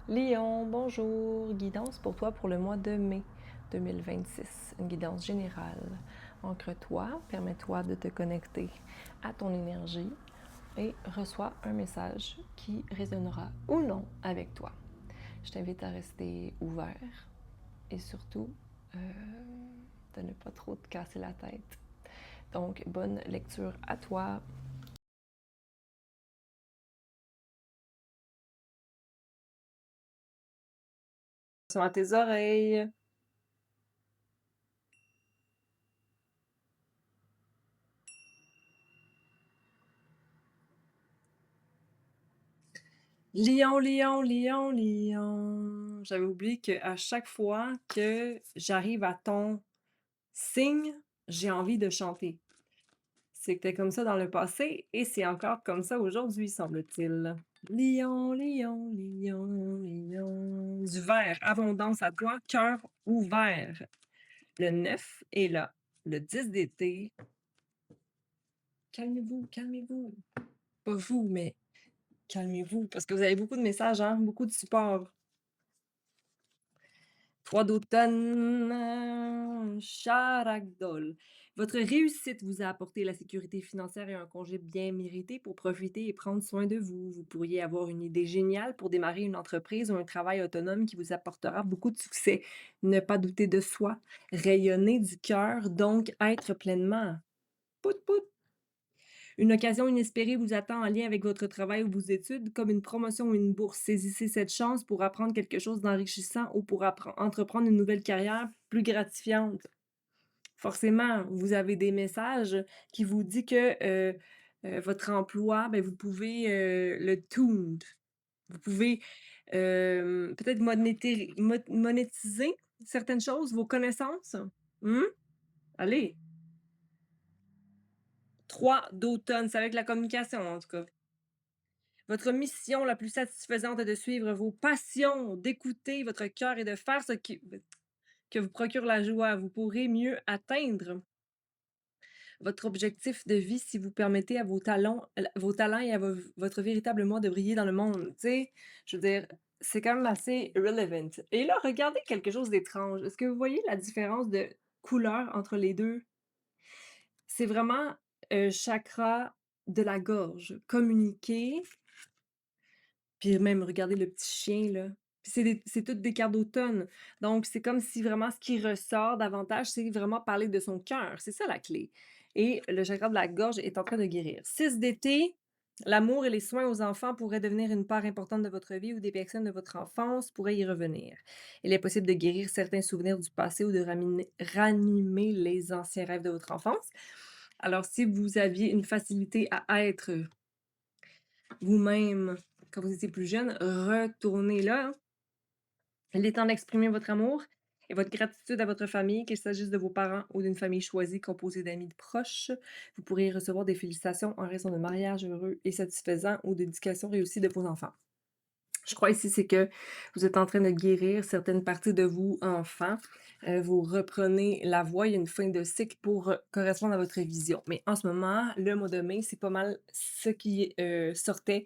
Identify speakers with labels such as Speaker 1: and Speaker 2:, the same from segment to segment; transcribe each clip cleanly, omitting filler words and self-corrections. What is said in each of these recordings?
Speaker 1: Lion, bonjour. Guidance pour toi pour le mois de mai 2026. Une guidance générale. Ancre-toi, permets-toi de te connecter à ton énergie et reçois un message qui résonnera ou non avec toi. Je t'invite à rester ouvert et surtout de ne pas trop te casser la tête. Donc, bonne lecture à toi. À tes oreilles. Lion, lion, lion, lion. J'avais oublié qu'à chaque fois que j'arrive à ton signe, j'ai envie de chanter. C'était comme ça dans le passé et c'est encore comme ça aujourd'hui, semble-t-il. Lion, lion, lion, lion. Du vert, abondance à toi, cœur ouvert. Le 9 est là. Le 10 d'été. Calmez-vous, calmez-vous. Pas vous, mais calmez-vous parce que vous avez beaucoup de messages, hein? Beaucoup de support. 3 d'automne, Charagdol. Votre réussite vous a apporté la sécurité financière et un congé bien mérité pour profiter et prendre soin de vous. Vous pourriez avoir une idée géniale pour démarrer une entreprise ou un travail autonome qui vous apportera beaucoup de succès. Ne pas douter de soi, rayonner du cœur, donc être pleinement. Pout pout. Une occasion inespérée vous attend en lien avec votre travail ou vos études, comme une promotion ou une bourse. Saisissez cette chance pour apprendre quelque chose d'enrichissant ou pour entreprendre une nouvelle carrière plus gratifiante. Forcément, vous avez des messages qui vous disent que votre emploi, ben, vous pouvez le tune. Vous pouvez peut-être monétiser certaines choses, vos connaissances. Hmm? Allez, 3 d'automne, c'est avec la communication en tout cas. Votre mission la plus satisfaisante est de suivre vos passions, d'écouter votre cœur et de faire ce que vous procure la joie. Vous pourrez mieux atteindre votre objectif de vie si vous permettez à vos talents et à votre véritable moi de briller dans le monde. Tu sais, je veux dire, c'est quand même assez relevant. Et là, regardez quelque chose d'étrange. Est-ce que vous voyez la différence de couleur entre les deux? C'est vraiment chakra de la gorge, communiquer. Puis même, regardez le petit chien, là. Puis c'est toutes des cartes d'automne. Donc, c'est comme si vraiment ce qui ressort davantage, c'est vraiment parler de son cœur. C'est ça la clé. Et le chakra de la gorge est en train de guérir. 6 d'été, l'amour et les soins aux enfants pourraient devenir une part importante de votre vie ou des personnes de votre enfance pourraient y revenir. Il est possible de guérir certains souvenirs du passé ou de ranimer les anciens rêves de votre enfance. Alors, si vous aviez une facilité à être vous-même, quand vous étiez plus jeune, retournez là. Il est temps d'exprimer votre amour et votre gratitude à votre famille, qu'il s'agisse de vos parents ou d'une famille choisie composée d'amis proches. Vous pourriez recevoir des félicitations en raison de mariage heureux et satisfaisant ou d'éducation réussie de vos enfants. Je crois ici, c'est que vous êtes en train de guérir certaines parties de vous, enfant. Vous reprenez la voie, il y a une fin de cycle pour correspondre à votre vision. Mais en ce moment, le mois de mai, c'est pas mal ce qui sortait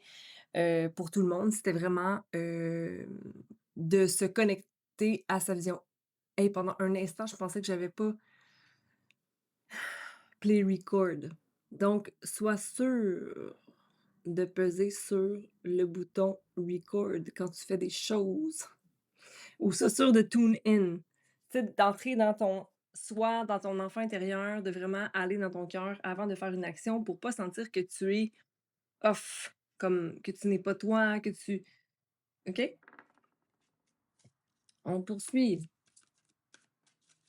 Speaker 1: pour tout le monde, c'était vraiment, de se connecter à sa vision. Et pendant un instant, je pensais que j'avais pas play record. Donc sois sûr de peser sur le bouton record quand tu fais des choses ou sois sûr de tune in. Tu sais, d'entrer dans ton enfant intérieur, de vraiment aller dans ton cœur avant de faire une action pour pas sentir que tu es off, comme que tu n'es pas toi, que tu OK? On poursuit.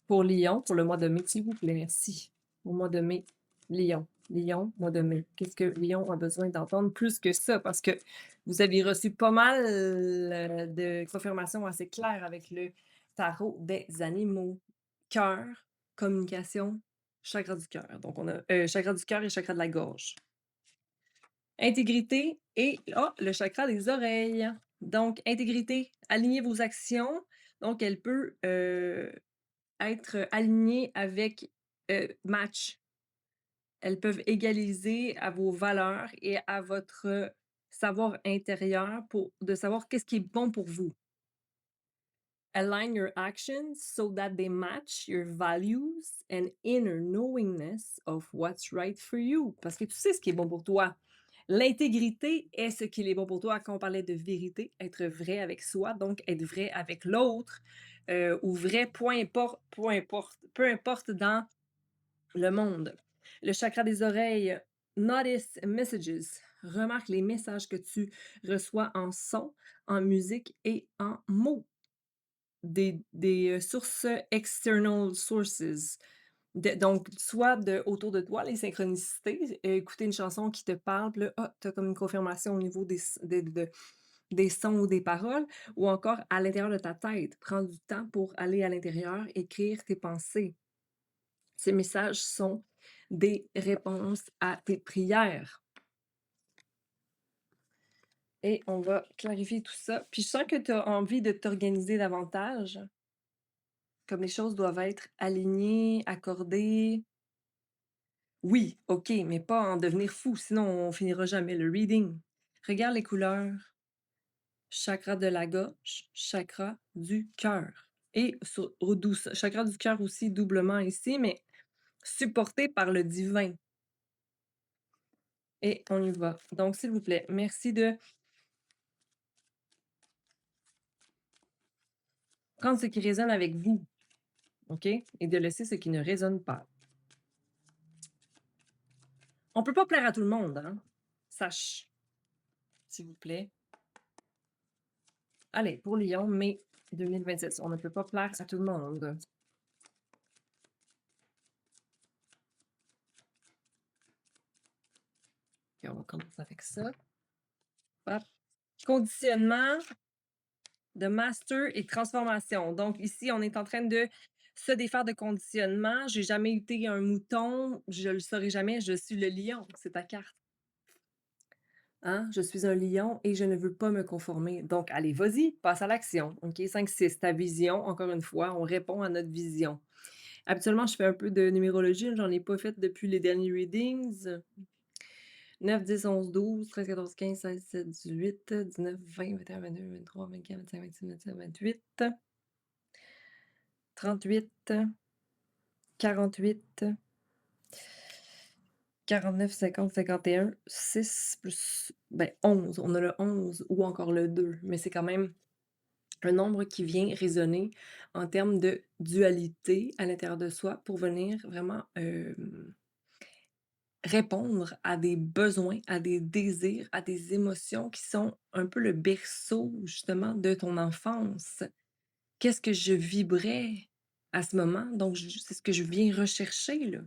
Speaker 1: Pour Lyon, pour le mois de mai, s'il vous plaît, merci. Au mois de mai, Lyon. Lyon, mois de mai. Qu'est-ce que Lyon a besoin d'entendre plus que ça? Parce que vous avez reçu pas mal de confirmations assez claires avec le tarot des animaux. Cœur, communication, chakra du cœur. Donc, on a chakra du cœur et chakra de la gorge. Intégrité et le chakra des oreilles. Donc, intégrité, alignez vos actions. Donc, elle peut être alignées avec match. Elles peuvent égaliser à vos valeurs et à votre savoir intérieur pour de savoir qu'est-ce qui est bon pour vous. Align your actions so that they match your values and inner knowingness of what's right for you. Parce que tu sais ce qui est bon pour toi. L'intégrité est ce qui est bon pour toi. Quand on parlait de vérité, être vrai avec soi, donc être vrai avec l'autre, ou vrai, peu importe dans le monde. Le chakra des oreilles, notice messages. Remarque les messages que tu reçois en son, en musique et en mots. Des sources external sources. Donc, soit autour de toi, les synchronicités, écouter une chanson qui te parle, puis là, ah, tu as comme une confirmation au niveau des sons ou des paroles, ou encore à l'intérieur de ta tête. Prends du temps pour aller à l'intérieur, écrire tes pensées. Ces messages sont des réponses à tes prières. Et on va clarifier tout ça. Puis je sens que tu as envie de t'organiser davantage, comme les choses doivent être alignées, accordées. Oui, OK, mais pas en devenir fou, sinon on finira jamais le reading. Regarde les couleurs, chakra de la gorge, chakra du cœur et chakra du cœur aussi doublement ici, mais supporté par le divin. Et on y va. Donc, s'il vous plaît, merci de prendre ce qui résonne avec vous, OK? Et de laisser ce qui ne résonne pas. On peut pas plaire à tout le monde, hein? Sache, s'il vous plaît. Allez, pour Lyon, mai 2027, on ne peut pas plaire à tout le monde. OK, on va commencer avec ça. Hop. Conditionnement de master et transformation. Donc ici, on est en train de se défaire de conditionnement. J'ai jamais été un mouton, je le saurai jamais, je suis le lion, c'est ta carte. Hein? Je suis un lion et je ne veux pas me conformer. Donc, allez, vas-y, passe à l'action. OK? 5-6, ta vision, encore une fois, on répond à notre vision. Habituellement, je fais un peu de numérologie, j'en ai pas fait depuis les derniers readings. 9, 10, 11, 12, 13, 14, 15, 16, 17, 18, 19, 20, 21, 22, 23, 24, 25, 26, 27, 28, 38, 48, 49, 50, 51, 6 plus, ben 11. On a le 11 ou encore le 2, mais c'est quand même un nombre qui vient résonner en termes de dualité à l'intérieur de soi pour venir vraiment, répondre à des besoins, à des désirs, à des émotions qui sont un peu le berceau justement de ton enfance. Qu'est-ce que je vibrais à ce moment? Donc c'est ce que je viens rechercher là.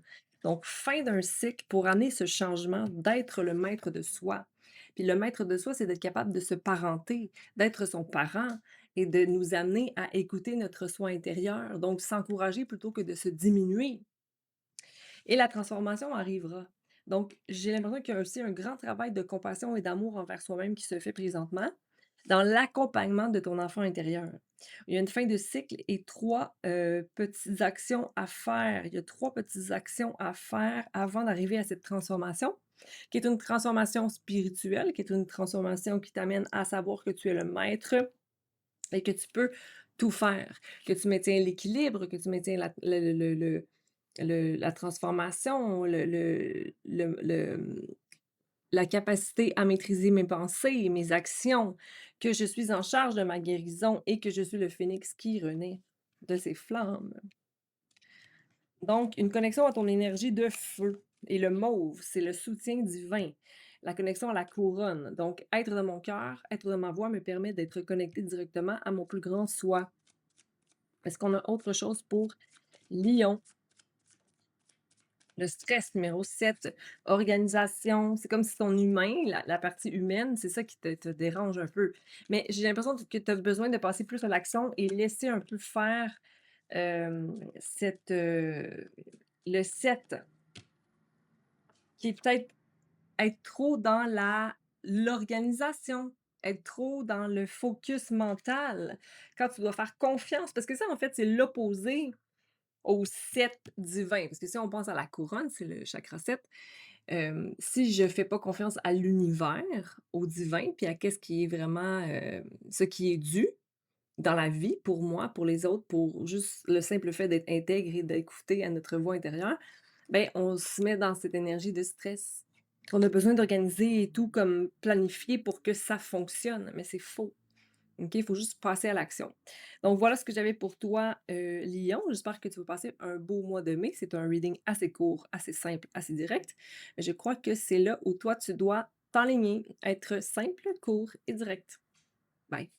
Speaker 1: Donc fin d'un cycle pour amener ce changement d'être le maître de soi. Puis le maître de soi, c'est d'être capable de se parenter, d'être son parent et de nous amener à écouter notre soi intérieur, donc s'encourager plutôt que de se diminuer. Et la transformation arrivera. Donc, j'ai l'impression qu'il y a aussi un grand travail de compassion et d'amour envers soi-même qui se fait présentement dans l'accompagnement de ton enfant intérieur. Il y a une fin de cycle et 3 petites actions à faire. Il y a 3 petites actions à faire avant d'arriver à cette transformation, qui est une transformation spirituelle, qui est une transformation qui t'amène à savoir que tu es le maître et que tu peux tout faire, que tu maintiens l'équilibre, que tu maintiens la transformation, la capacité à maîtriser mes pensées, mes actions, que je suis en charge de ma guérison et que je suis le phénix qui renaît de ses flammes. Donc, une connexion à ton énergie de feu et le mauve, c'est le soutien divin, la connexion à la couronne. Donc, être dans mon cœur, être dans ma voix me permet d'être connecté directement à mon plus grand soi. Est-ce qu'on a autre chose pour Lion? Le stress numéro 7, organisation. C'est comme si ton humain, la partie humaine, c'est ça qui te dérange un peu. Mais j'ai l'impression que tu as besoin de passer plus à l'action et laisser un peu faire, le 7 qui est peut-être être trop dans l'organisation, être trop dans le focus mental, quand tu dois faire confiance parce que ça, en fait, c'est l'opposé au 7 divin. Parce que si on pense à la couronne, c'est le chakra 7. Si je fais pas confiance à l'univers, au divin, puis à qu'est-ce qui est vraiment, ce qui est dû dans la vie, pour moi, pour les autres, pour juste le simple fait d'être intègre et d'écouter à notre voix intérieure, ben, on se met dans cette énergie de stress. On a besoin d'organiser et tout comme planifier pour que ça fonctionne, mais c'est faux. OK? Il faut juste passer à l'action. Donc voilà ce que j'avais pour toi, Lion. J'espère que tu vas passer un beau mois de mai. C'est un reading assez court, assez simple, assez direct. Mais je crois que c'est là où toi, tu dois t'enligner, être simple, court et direct. Bye.